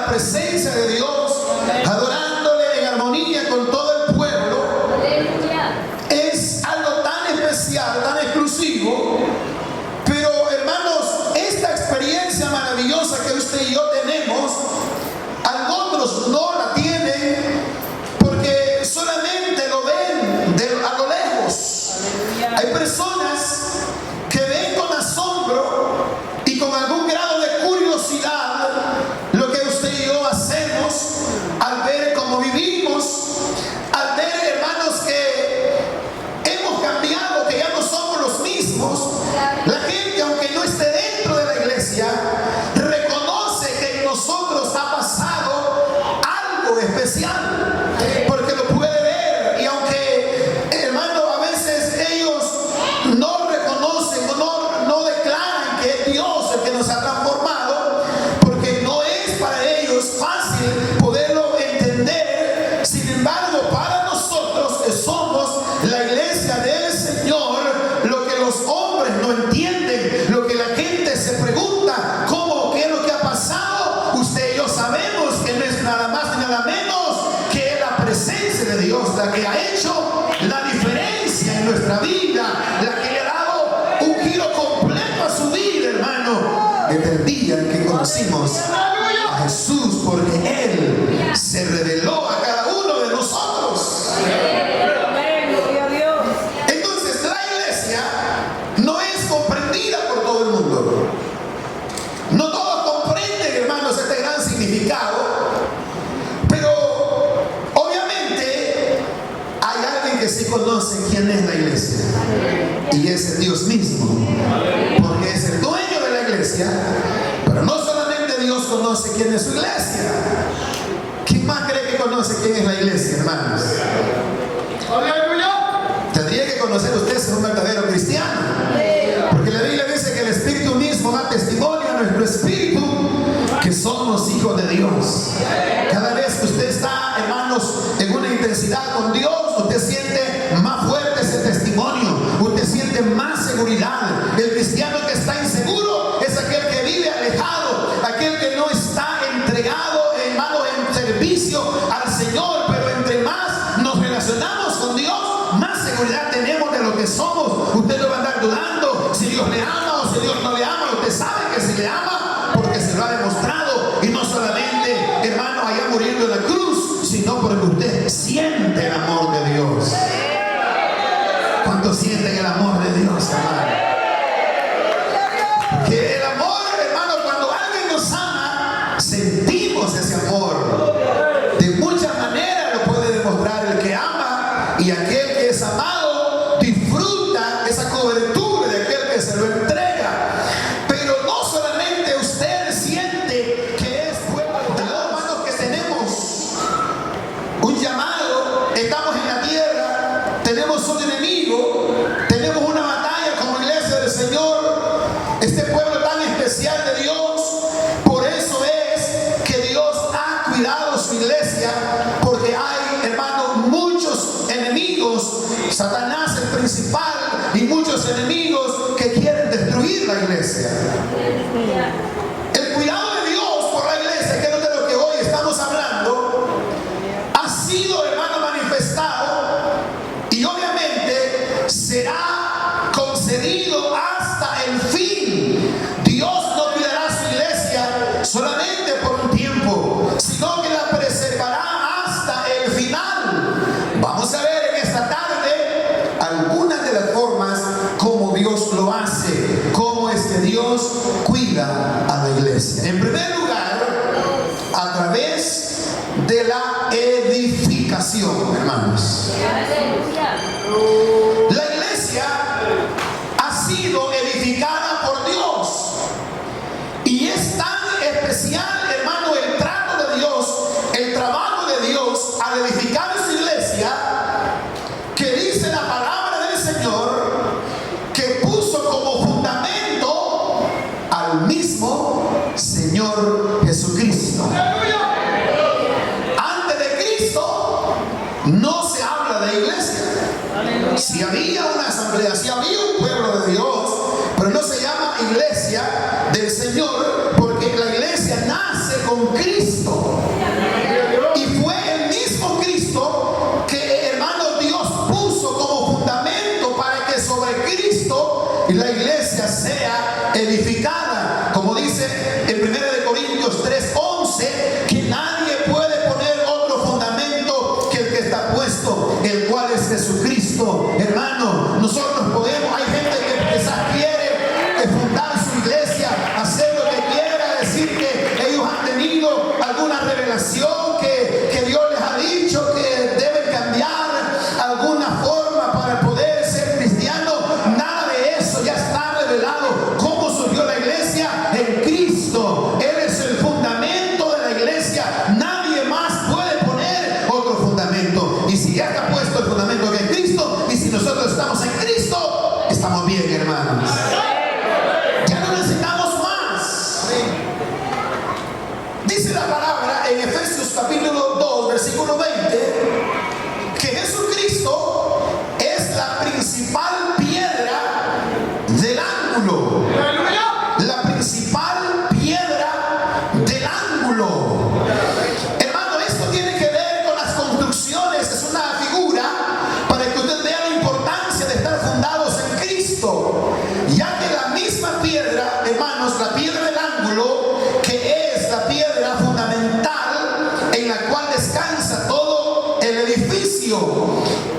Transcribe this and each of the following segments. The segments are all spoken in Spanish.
la presencia de Dios, adorándole en armonía con todo el pueblo, es algo tan especial, tan exclusivo. Pero hermanos, esta experiencia maravillosa que usted y yo tenemos, algunos no la tienen porque solamente lo ven a lo lejos. Hay personas que ven con asombro y con algún grado de curiosidad lo que usted y yo hacemos, al ver cómo vivimos, al ver, hermanos, que hemos cambiado, que ya no somos los mismos. La gente, aunque no esté dentro de la iglesia, reconoce que en nosotros ha pasado algo especial, porque lo puede ver. Y aunque, hermano, a veces ellos no reconocen o no declaran que es Dios el que nos ha transformado, porque no es para ellos fácil poderlo entender. Sin embargo, para nosotros que somos la iglesia del Señor, lo que los hombres no entienden, lo que la gente se pregunta, ¿cómo? ¿Qué es lo que ha pasado? Usted y yo sabemos que no es nada más ni nada menos que la presencia de Dios la que ha hecho la diferencia en nuestra vida, la que le ha dado un giro completo a su vida, hermano, desde el día en que conocimos a Jesús, porque Él se reveló a cada uno de nosotros. Entonces, la iglesia no es comprendida por todo el mundo. No todos comprenden, hermanos, este gran significado. Pero obviamente hay alguien que sí conoce quién es la iglesia, y es el Dios mismo, porque es el dueño de la iglesia. Pero no solamente Dios conoce quién es su iglesia. ¿Quién más cree que conoce quién es la iglesia, hermanos? Tendría que conocer usted si es un verdadero cristiano, porque la Biblia dice que el Espíritu mismo da testimonio a nuestro espíritu que somos hijos de Dios. Cada vez que usted está, hermanos, en una intensidad con Dios, usted siente más fuerte ese testimonio, usted siente más seguridad. El cristiano que está inseguro es aquel que vive alejado, aquel que no está entregado, hermano, en servicio al Señor. Pero entre más nos relacionamos con Dios, más seguridad tenemos de lo que somos. Usted no va a andar dudando si Dios le ama o si Dios no le ama. Usted sabe que si le ama, porque se lo ha demostrado, y no solamente, hermano, allá muriendo en la cruz, sino porque usted siente el amor de Dios. ¿Cuántos sienten el amor de Dios, hermano? Que el amor, hermano, cuando alguien nos ama, sentimos ese amor. De muchas maneras lo puede demostrar el que ama, y aquel que es amado disfruta esa cobertura de aquel que se lo entrega. Pero no solamente usted siente que es pueblo de Dios, hermanos, que tenemos un llamado, estamos en la tierra, tenemos un enemigo, tenemos una batalla como iglesia del Señor, este pueblo tan especial de Dios. Por eso es que Dios ha cuidado su iglesia, porque hay, hermano, muchos enemigos, Satanás el principal, y muchos enemigos que quieren destruir la iglesia. El cuidado de Dios por la iglesia, que es de lo que hoy estamos hablando, ha sido, hermano, manifestado, y obviamente será concedido hasta el fin. Dios no cuidará su iglesia solamente por un tiempo, sino que la preservará hasta el final. Vamos a ver en esta tarde algunas de las formas como Dios lo hace, cómo es que Dios cuida a la iglesia. En primer lugar, a través de la edificación, hermanos. La iglesia ha sido edificada por Dios, y es tan especial, hermano, el trato de Dios, el trabajo de Dios al edificar su iglesia, que dice la palabra del Señor que puso como fundamento al mismo Señor Jesucristo. Antes de Cristo no se habla de iglesia. Si había una asamblea, si había un pueblo de Dios, pero no se llama iglesia del Señor, porque la iglesia nace con Cristo. Y fue el mismo Cristo que, hermano, Dios puso como fundamento para que sobre Cristo la iglesia sea edificada. Como dice en 1 Corintios 3:11, que nadie puede poner otro fundamento que el que está puesto, el cual es Jesucristo. Hermano, nosotros podemos, hay gente que quizás quiere fundar su iglesia, hacer lo que quiera, decir que ellos han tenido alguna revelación, que Dios les ha dicho que deben cambiar alguna forma para poder ser cristiano. Nada de eso, ya está revelado. ¿Cómo surgió la iglesia? En Cristo. Él es el fundamento de la iglesia. Nadie más puede poner otro fundamento. Y si ya está puesto el fundamento que es Cristo, y si nosotros estamos en Cristo, estamos bien, hermanos. Ya no necesitamos más. Dice la palabra en Efesios capítulo 2, versículo 20, que Jesucristo es la principal piedra del ángulo. La principal piedra del ángulo. Hermano, esto tiene que ver con las construcciones. Es una figura para que usted vea la importancia de estar fundados en Cristo. Ya que la misma piedra, hermanos, la piedra del ángulo, que es la piedra fundamental en la cual descansa todo el edificio.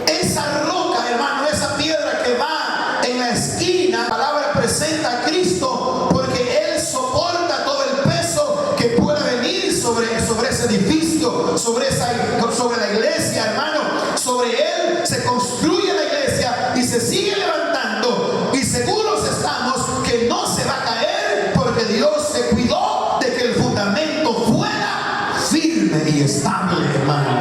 Esa roca, hermano, esa piedra que va en la esquina, la palabra presenta a Cristo porque Él soporta todo el peso que pueda venir sobre ese edificio, sobre la iglesia, hermano. Sobre Él se construye la iglesia y se sigue levantando, y seguros estamos que no se va a caer porque Dios se cuidó de que el fundamento fuera firme y estable, hermano.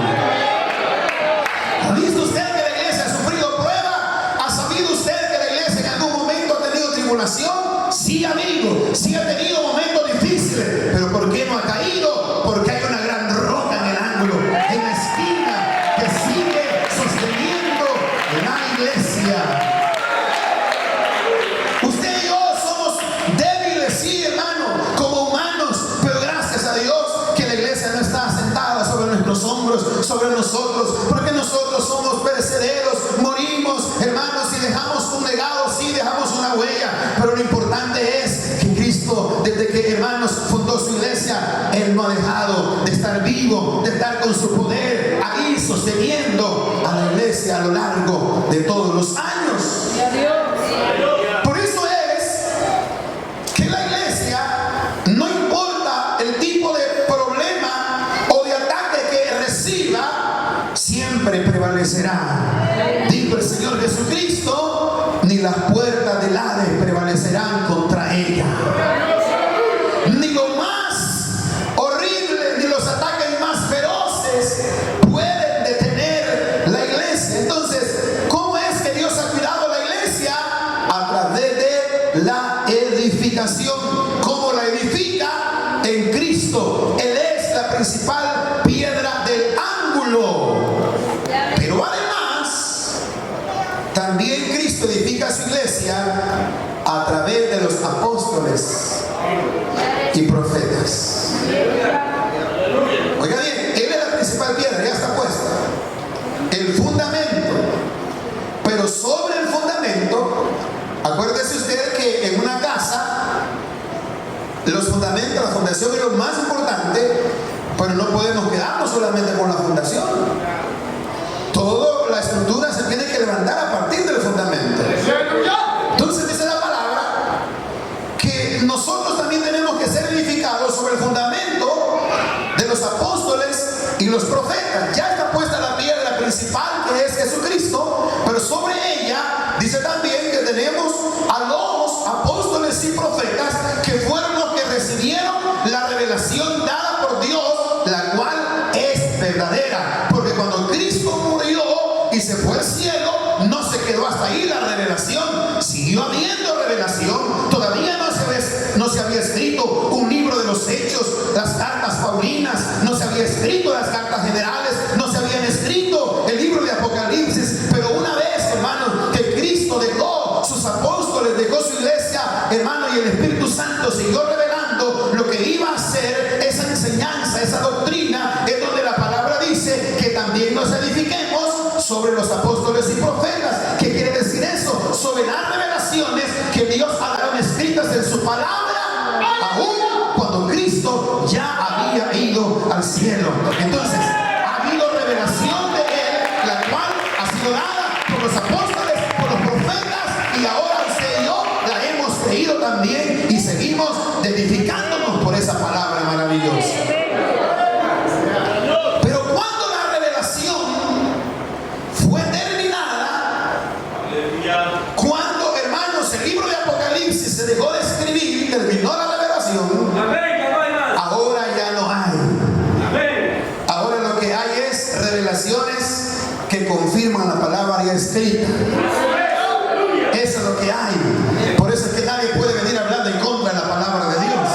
¿Ha visto usted que la iglesia ha sufrido prueba? ¿Ha sabido usted que la iglesia en algún momento ha tenido tribulación? Sí, amigo, sí ha tenido momentos difíciles, pero ¿por qué no ha caído? Porque hay una gran roca en el ángulo, en la esquina, que sigue sosteniendo la iglesia. Usted y yo somos débiles, sí, hermano, como humanos, pero gracias a Dios que la iglesia no está sentada sobre nuestros hombros, sobre nosotros, porque nosotros somos perecederos, morimos, hermanos, y dejamos un legado, sí, dejamos una huella, pero lo importante es que Cristo, desde que, hermanos, fundó su iglesia, Él no ha dejado de estar vivo, de estar con su poder ahí sosteniendo a la iglesia a lo largo de todos los años. Por eso es que la iglesia, no importa el tipo de problema o de ataque que reciba, siempre prevalecerá. Dijo el Señor Jesucristo: ni las puertas del Hades prevalecerán contra ella. Ni lo más horrible, ni los ataques más feroces pueden detener la iglesia. Entonces, ¿cómo es que Dios ha cuidado la iglesia? A través de la edificación. ¿Cómo la edifica? En Cristo. Él es la principal piedra del ángulo. Pero además, también Cristo edifica su iglesia a través de los apóstoles y profetas. Oiga bien, Él es la principal piedra, ya está puesta. El fundamento. Pero sobre el fundamento, acuérdese usted que en una casa, los fundamentos, la fundación es lo más importante, pero no podemos quedarnos solamente con la fundación. Toda la estructura se tiene que levantar a partir del fundamento. Entonces dice la palabra que nosotros también tenemos que ser edificados sobre el fundamento de los apóstoles y los profetas. Ya está puesta la piedra principal, que es Jesucristo, pero sobre ella dice también que tenemos a los apóstoles y profetas, que fueron los que recibieron la revelación dada por Dios, la cual es verdadera. Porque cuando Cristo murió y se fue al cielo, no se quedó hasta ahí la revelación, siguió habiendo revelación. Todavía no se había escrito un libro de los hechos, las cartas paulinas, no se había escrito las cartas generales, no se habían escrito el libro de Apocalipsis. Pero una vez, hermanos, que Cristo dejó sus apóstoles, dejó su iglesia, hermano, y el Espíritu Santo siguió revelando lo que iba a hacer, esa enseñanza había ido al cielo. Entonces, ha habido revelación de Él, la cual ha sido dada por los apóstoles, por los profetas, y ahora usted y yo la hemos creído también y seguimos edificándonos por esa palabra maravillosa. Pero cuando la revelación fue terminada, cuando, hermanos, el libro de Apocalipsis se dejó de escribir, terminó la revelación, ahora ya no hay. Ahora lo que hay es revelaciones que confirman la palabra ya escrita. Eso es lo que hay. Por eso es que nadie puede venir hablando en contra de la palabra de Dios.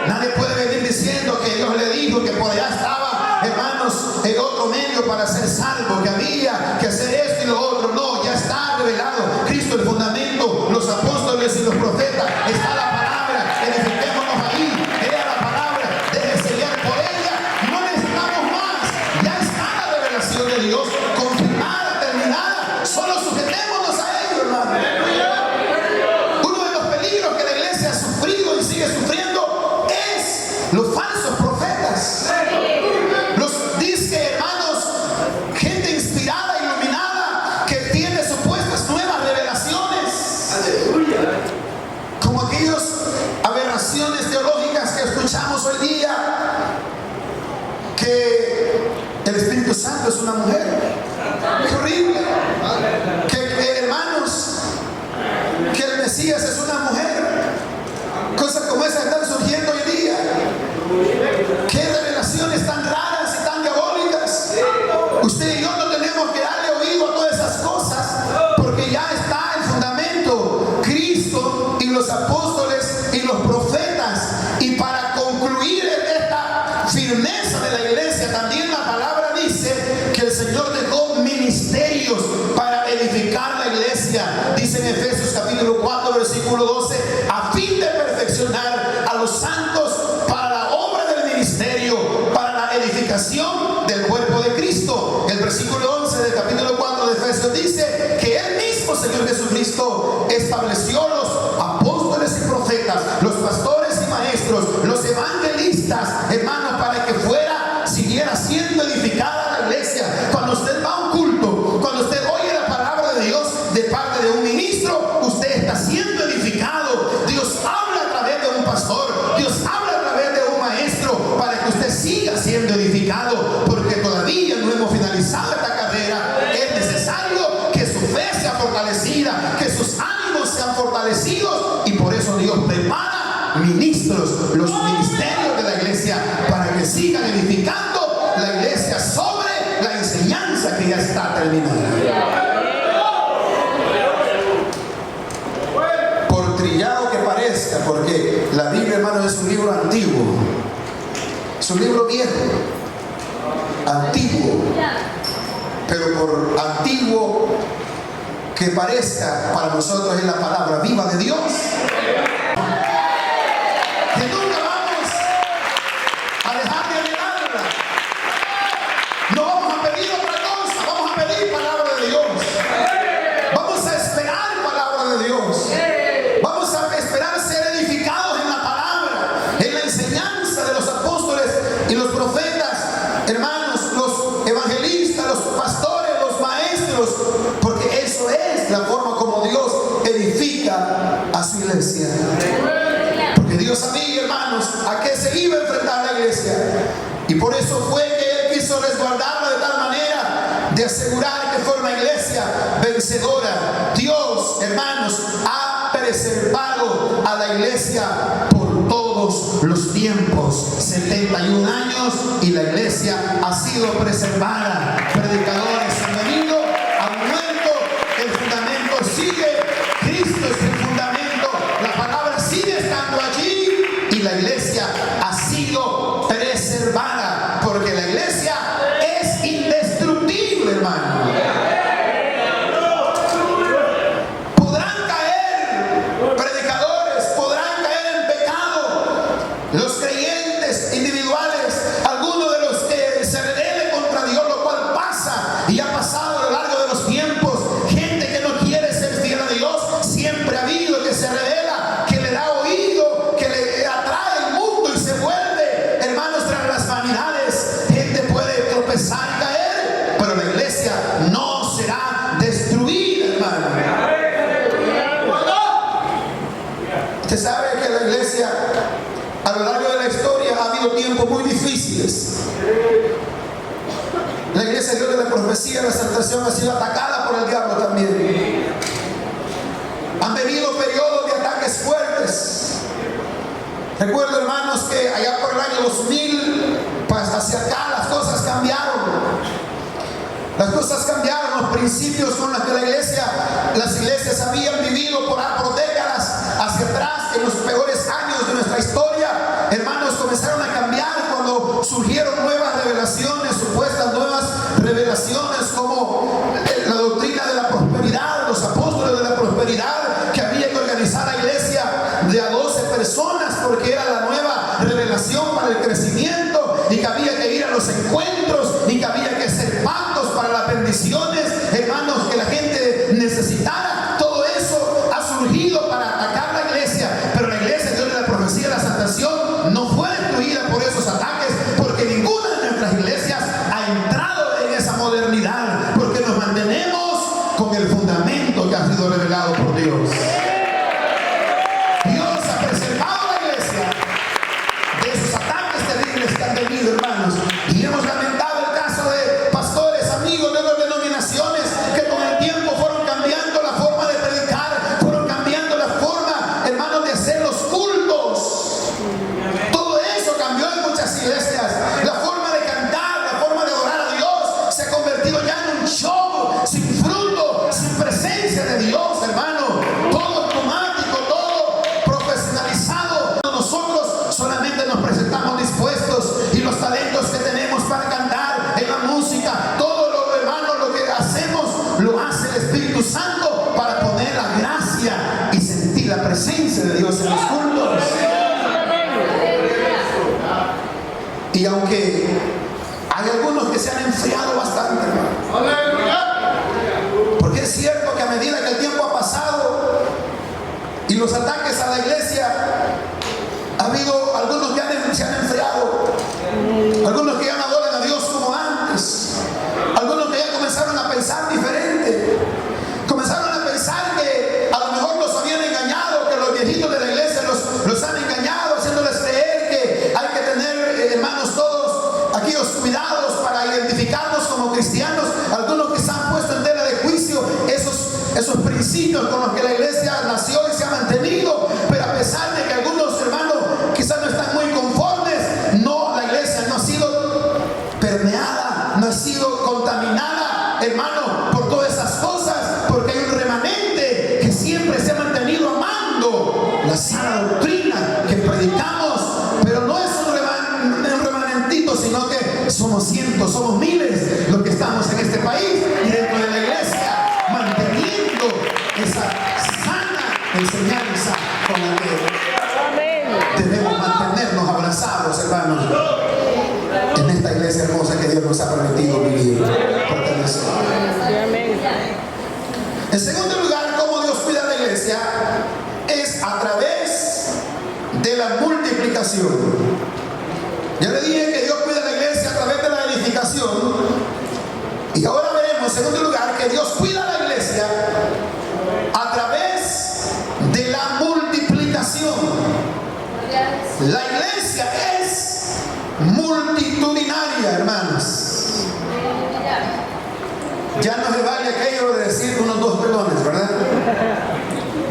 Nadie puede venir diciendo que Dios le dijo que por allá estaba, hermanos, el otro medio para ser salvo, que había que hacer esto y lo otro. No, ya está revelado Cristo, el fundamento, los apóstoles y los profetas. Está la palabra, edifiquémonos ahí. Lea la palabra, déjese guiar por ella. No necesitamos más. Ya está la revelación de Dios, confirmada, terminada. Solo sujetémonos a ello, hermano. Uno de los peligros que la iglesia ha sufrido y sigue sufriendo es los falsos profetas. Los disque, hermanos, gente inspirada, iluminada, que tiene supuestas nuevas revelaciones, como aquellas aberraciones teológicas que escuchamos hoy día, que el Espíritu Santo es una mujer. ¡Qué horrible! Que, hermanos, que el Mesías es una mujer. Cosas como esas están surgiendo hoy día. ¡Qué revelaciones tan raras y tan diabólicas! Usted y yo no tenemos que darle oído a todas esas cosas, porque ya está el fundamento, Cristo y los apóstoles y los profetas. Y para concluir esta firmeza de la iglesia, también la palabra dice que el Señor dejó ministerios para edificar la iglesia. Dice en Efesios capítulo 4 versículo 12, a fin de perfeccionar a los santos para la obra del ministerio, para la edificación del cuerpo de Cristo. El versículo 11 del capítulo 4 de Efesios dice que Él mismo, Señor Jesucristo, estableció los apóstoles y profetas, los pastores y maestros, los evangelistas, hermanos, para que siguiera siendo edificada la iglesia. Cuando usted va a un culto, cuando usted oye la palabra de Dios de parte de un ministro, usted está siendo edificado. Dios habla a través de un pastor, Dios habla a través de un maestro, para que usted siga siendo edificado, porque todavía no hemos finalizado esta carrera. Es necesario que su fe sea fortalecida, que sus ánimos sean fortalecidos, y por eso Dios prepara ministros, los ministerios de la iglesia, para que sigan edificando la iglesia sobre la enseñanza que ya está terminada. Por trillado que parezca, porque la Biblia, hermano, es un libro antiguo, es un libro viejo, antiguo, pero por antiguo que parezca, para nosotros es la palabra viva de Dios, que nunca vamos a dejar de anhelarla. No vamos a pedir otra cosa, vamos a pedir palabra de Dios. Vamos a esperar palabra de Dios. Vamos a esperar ser edificados en la palabra, en la enseñanza de los apóstoles y los profetas, hermanos, los evangelistas, los pastores, los maestros, porque eso es la forma como Dios edifica a su iglesia. Porque Dios sabía, hermanos, a qué se iba a enfrentar la iglesia, y por eso fue que Él quiso resguardarla de tal manera de asegurar que fuera una iglesia vencedora. Dios, hermanos, ha preservado a la iglesia por todos los tiempos. 71 años y la iglesia ha sido preservada. Predicadores han venido, han muerto, el fundamento sigue. Cristo es el fundamento, la palabra sigue estando allí, y la iglesia ha sido preservada, porque la iglesia es indestructible, hermano. Podrán caer predicadores, podrán caer en pecado los creyentes individuales, algunos de los que se rebelen contra Dios, lo cual pasa y ha pasado a lo largo de los tiempos. Gente que no quiere ser fiel a Dios, siempre ha habido, que se revela, que le da oído, que le atrae el mundo y se vuelve, hermanos, tras las difíciles. La iglesia de Dios de la Profecía de la Exaltación ha sido atacada por el diablo también. Han venido periodos de ataques fuertes. Recuerdo, hermanos, que allá por el año 2000, pues hacia acá las cosas cambiaron. Las cosas cambiaron, los principios con los que las iglesias habían vivido por décadas hacia atrás, en los peores años de nuestra historia, hermanos, comenzaron a cambiar cuando surgieron nuevas revelaciones, supuestas nuevas revelaciones, como la doctrina de la prosperidad, los apóstoles de la prosperidad, que había que organizar la iglesia de a 12 personas porque era la nueva revelación para el crecimiento, y que había que ir a los encuentros, y que había que hacer pactos para las bendiciones, hermanos, que la gente necesitara. Todo eso ha surgido para atacar la iglesia, pero la iglesia de Dios de la Profecía de la Exaltación no fue destruida por esos ataques, porque ninguna de nuestras iglesias ha entrado en esa modernidad, porque nos mantenemos con el fundamento que ha sido revelado por Dios. Dios ha preservado la iglesia de esos ataques terribles que han venido, hermanos, y hemos lamentado el caso de pastores, amigos de otras denominaciones, que con el tiempo fueron cambiando la forma de predicar, fueron cambiando la forma, hermanos, de hacer los cultos. Todo eso cambió en muchas iglesias. La forma de cantar, la forma de adorar a Dios se ha convertido ya en un show sin fruto, sin presencia de Dios, hermano. Todo automático, todo profesionalizado. Nosotros solamente nos presentamos dispuestos, y los talentos que tenemos para cantar en la música, todo lo, hermano, lo que hacemos lo hace el Espíritu Santo para poner la gracia y sentir la presencia de Dios en los cultos. Y aunque hay algunos que se han enfriado bastante, porque es cierto que a medida que el tiempo ha pasado y los ataques a la iglesia, ha habido algunos que se han enfriado, algunos que ya no adoran a Dios como antes, algunos que ya comenzaron a pensar diferente, comenzaron a pensar que a lo mejor los habían engañado, que los viejitos de la iglesia los han engañado, haciéndoles creer que hay que tener, hermanos, todos aquellos cuidados para identificarnos como cristianos. Algunos que se han puesto en tela de juicio esos principios con los que la iglesia nació y se ha mantenido, pero a pesar de que algunos hermanos quizás no están muy conformes, la iglesia no ha sido permeada, no ha sido contaminada, hermano, por todas esas cosas, porque hay un remanente que siempre se ha mantenido amando la sana doctrina que predicamos. Pero no es un remanentito, sino que somos cientos, somos miles los que estamos en este país y dentro de la iglesia, manteniendo esa sana enseñanza con la que debemos mantenernos abrazados, hermanos, en esta iglesia hermosa que Dios nos ha permitido vivir, pertenecer. En segundo lugar, cómo Dios cuida a la iglesia es a través de la multiplicación. Ya le dije que Dios cuida a la iglesia a través de la edificación, y ahora veremos, en segundo lugar, que Dios cuida a la iglesia a través de la multiplicación. La iglesia es multitudinaria, hermanos. Ya no se vale aquello de decir unos 2 pelones, ¿verdad?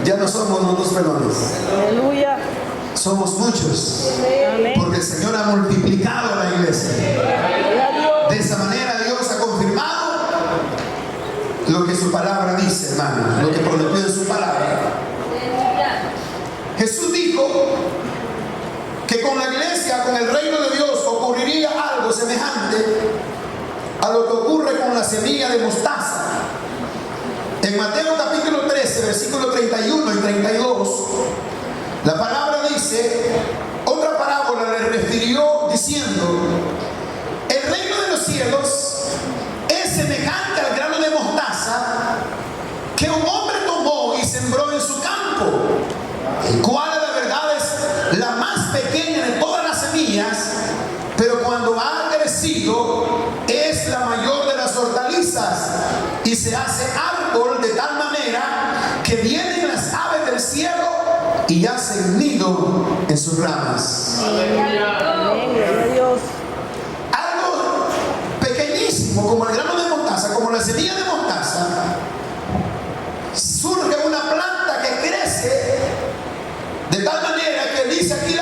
Ya no somos unos 2 pelones. Aleluya. Somos muchos, porque el Señor ha multiplicado a la iglesia. De esa manera Dios ha confirmado lo que su palabra dice, hermanos, lo que prometió en su palabra. Jesús dijo que con la iglesia, con el reino de Dios, ocurriría algo semejante a lo que ocurre con la semilla de mostaza. En Mateo capítulo 13, versículos 31 y 32, la palabra dice, otra parábola le refirió diciendo, el reino de los cielos es semejante al grano de mostaza que un hombre tomó y sembró en su campo, el cual a la verdad es la más pequeña de todas las semillas, pero cuando ha crecido es la mayor de las hortalizas y se hace árbol de tal manera que vienen las aves del cielo y hacen nido en sus ramas. Amén, gloria a Dios. mismo, como el grano de mostaza, como la semilla de mostaza, surge una planta que crece de tal manera que dice aquí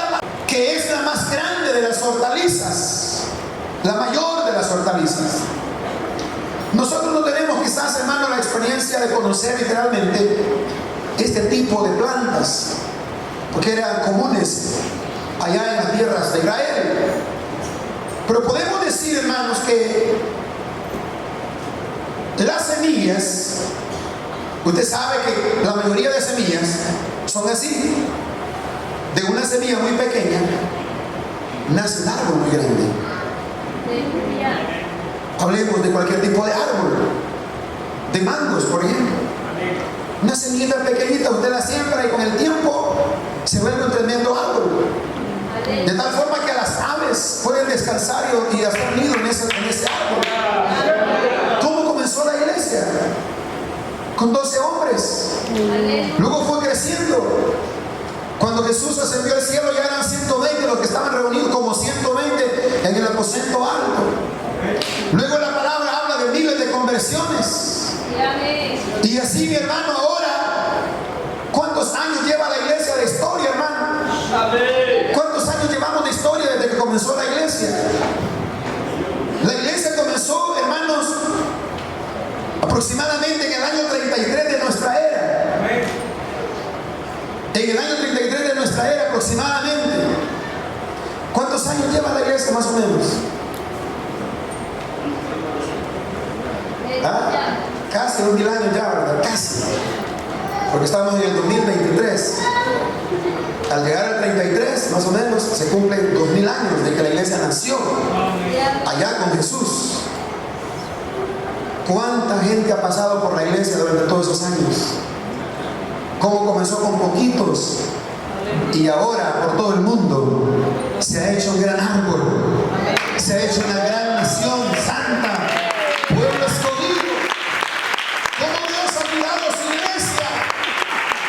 que es la más grande de las hortalizas, la mayor de las hortalizas. Nosotros no tenemos quizás, hermano, la experiencia de conocer literalmente este tipo de plantas, porque eran comunes allá en las tierras de Israel. Pero podemos decir, hermanos, que las semillas, usted sabe que la mayoría de semillas son así. De una semilla muy pequeña nace un árbol muy grande. Hablemos de cualquier tipo de árbol, de mangos, por ejemplo. Una semillita pequeñita, usted la siembra y con el tiempo se vuelve un tremendo árbol. De tal forma que las aves pueden descansar y hacer nido en ese árbol. ¿Cómo comenzó la iglesia? Con 12 hombres. Luego fue creciendo. Cuando Jesús ascendió al cielo ya eran 120 los que estaban reunidos, como 120 en el aposento alto. Luego la palabra habla de miles de conversiones. Y así, mi hermano, ahora, ¿cuántos años lleva la iglesia de historia, hermano? ¿Cuántos años llevamos de historia desde que comenzó la iglesia? La iglesia comenzó, hermanos, aproximadamente en el año 33 de nuestra era. En el año 33 de nuestra era aproximadamente. ¿Cuántos años lleva la iglesia más o menos? ¿Ah? Casi 2000 años ya, ¿verdad? Casi. Porque estamos en el 2023. Al llegar al 33, más o menos, se cumplen 2000 años de que la iglesia nació allá con Jesús. ¿Cuánta gente ha pasado por la iglesia durante todos esos años? ¿Cómo comenzó con poquitos? Y ahora por todo el mundo se ha hecho un gran árbol, se ha hecho una gran nación santa, pueblo escogido. ¿Cómo Dios ha cuidado su iglesia?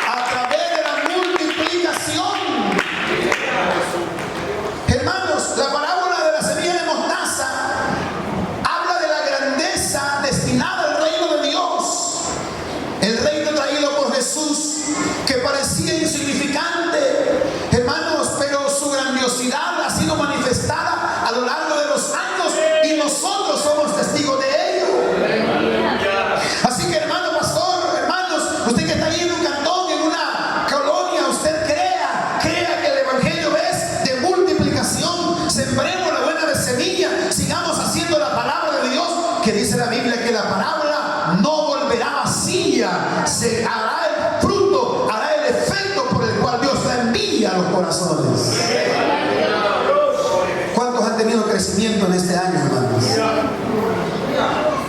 A través de la multiplicación. Hermanos, la parábola de la semilla de mostaza habla de la grandeza destinada al reino de Dios, el reino traído por Jesús, que parecía insignificante, hermanos, pero su grandiosidad ha sido manifestada a lo largo de los años y nosotros somos testigos de ello. Así que, hermano pastor, hermanos, usted que está ahí en un cantón, en una colonia, usted crea que el evangelio es de multiplicación. Sembremos la buena semilla, sigamos haciendo la palabra de Dios, que dice la Biblia que la palabra no volverá vacía, se hará el fruto, hará el efecto por el cual Dios la envía a los corazones. ¿Cuántos han tenido crecimiento en este año, hermanos?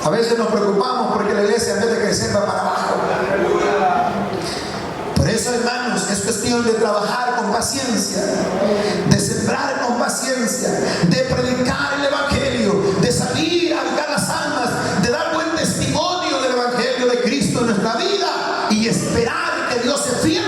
A veces nos preocupamos porque la iglesia, en vez de crecer, va para abajo. Por eso, hermanos, es cuestión de trabajar con paciencia, de sembrar con paciencia, de predicar el evangelio, de salir a buscar las almas, de dar buen testimonio del evangelio de Cristo en nuestra vida y esperar que Dios se fiel